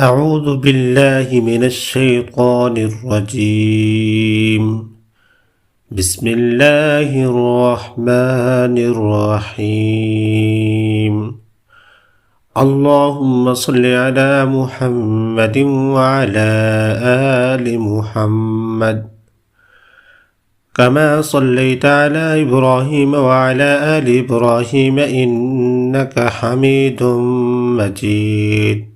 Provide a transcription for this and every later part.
أعوذ بالله من الشيطان الرجيم. بسم الله الرحمن الرحيم. اللهم صل على محمد وعلى آل محمد كما صليت على إبراهيم وعلى آل إبراهيم إنك حميد مجيد.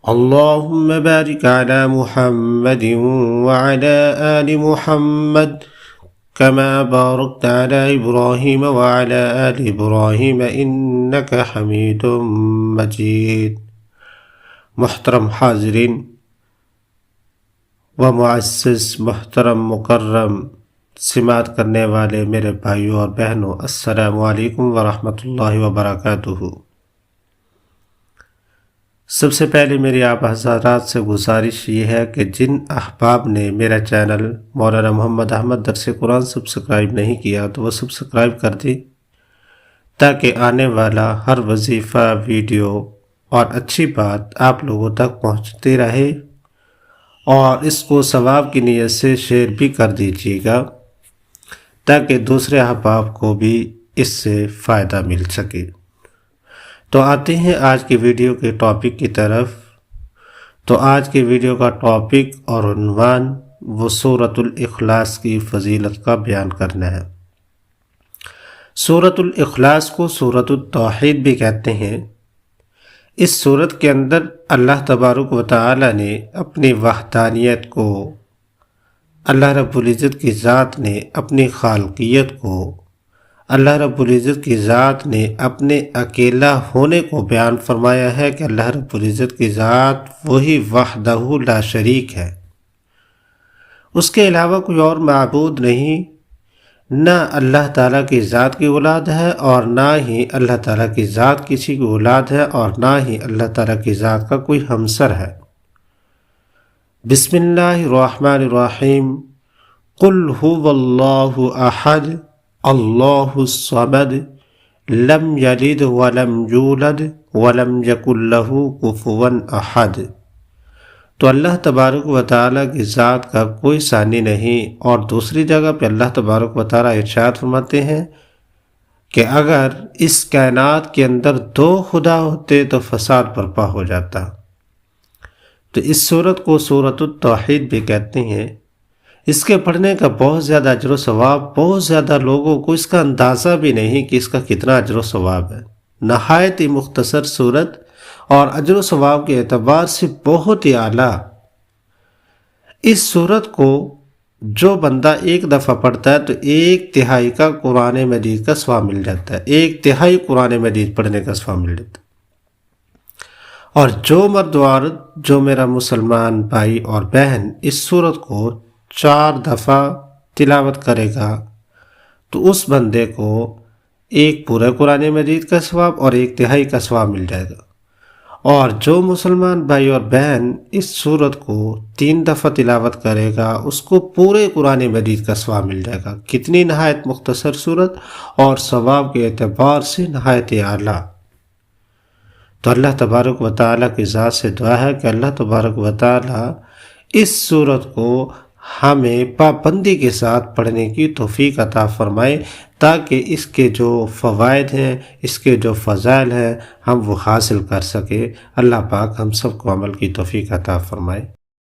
اللهم بارك على محمد وعلى آل محمد كما باركت على إبراهيم وعلى آل إبراهيم إنك حميد مجيد. محترم حاضرین و معزز محترم مکرم سماعت کرنے والے میرے بھائیوں اور بہنوں، السلام علیکم ورحمۃ اللہ وبرکاتہ۔ سب سے پہلے میری آپ حضرات سے گزارش یہ ہے کہ جن احباب نے میرا چینل مولانا محمد احمد درس قرآن سبسکرائب نہیں کیا تو وہ سبسکرائب کر دیں، تاکہ آنے والا ہر وظیفہ، ویڈیو اور اچھی بات آپ لوگوں تک پہنچتی رہے، اور اس کو ثواب کی نیت سے شیئر بھی کر دیجیے گا تاکہ دوسرے احباب کو بھی اس سے فائدہ مل سکے۔ تو آتے ہیں آج کی ویڈیو کے ٹاپک کی طرف۔ تو آج کی ویڈیو کا ٹاپک اور عنوان وہ سورۃ الاخلاص کی فضیلت کا بیان کرنا ہے۔ سورۃ الاخلاص کو سورۃ التوحید بھی کہتے ہیں۔ اس سورت کے اندر اللہ تبارک و تعالی نے اپنی وحدانیت کو، اللہ رب العزت کی ذات نے اپنی خالقیت کو، اللہ رب العزت کی ذات نے اپنے اکیلا ہونے کو بیان فرمایا ہے کہ اللہ رب العزت کی ذات وہی وحدہ لا شریک ہے، اس کے علاوہ کوئی اور معبود نہیں۔ نہ اللہ تعالیٰ کی ذات کی اولاد ہے اور نہ ہی اللہ تعالیٰ کی ذات کسی کی اولاد ہے، اور نہ ہی اللہ تعالیٰ کی ذات کا کوئی ہمسر ہے۔ بسم اللہ الرحمن الرحیم۔ قل هو اللہ احد اللہ الصمد لم یلد ولم یولد ولم یکن لہ کفوا احد۔ تو اللہ تبارک و تعالیٰ کی ذات کا کوئی ثانی نہیں، اور دوسری جگہ پہ اللہ تبارک و تعالیٰ ارشاد فرماتے ہیں کہ اگر اس کائنات کے اندر دو خدا ہوتے تو فساد برپا ہو جاتا۔ تو اس سورت کو سورۃ التوحید بھی کہتے ہیں۔ اس کے پڑھنے کا بہت زیادہ اجر و ثواب، بہت زیادہ لوگوں کو اس کا اندازہ بھی نہیں کہ اس کا کتنا اجر و ثواب ہے۔ نہایت ہی مختصر صورت اور اجر و ثواب کے اعتبار سے بہت ہی اعلیٰ۔ اس صورت کو جو بندہ ایک دفعہ پڑھتا ہے تو 1/3 کا قرآن مجید کا ثواب مل جاتا ہے، 1/3 قرآن مجید پڑھنے کا ثواب مل جاتا ہے۔ اور جو مرد و عورت، جو میرا مسلمان بھائی اور بہن اس صورت کو 4 دفعہ تلاوت کرے گا تو اس بندے کو ایک پورے قرآن مجید کا ثواب اور 1/3 کا ثواب مل جائے گا۔ اور جو مسلمان بھائی اور بہن اس سورت کو 3 دفعہ تلاوت کرے گا اس کو پورے قرآن مجید کا ثواب مل جائے گا۔ کتنی نہایت مختصر سورت اور ثواب کے اعتبار سے نہایت اعلیٰ۔ تو اللہ تبارک و تعالیٰ کی ذات سے دعا ہے کہ اللہ تبارک و تعالیٰ اس سورت کو ہمیں پابندی کے ساتھ پڑھنے کی توفیق عطا فرمائے، تاکہ اس کے جو فوائد ہیں، اس کے جو فضائل ہیں، ہم وہ حاصل کر سکیں۔ اللہ پاک ہم سب کو عمل کی توفیق عطا فرمائے۔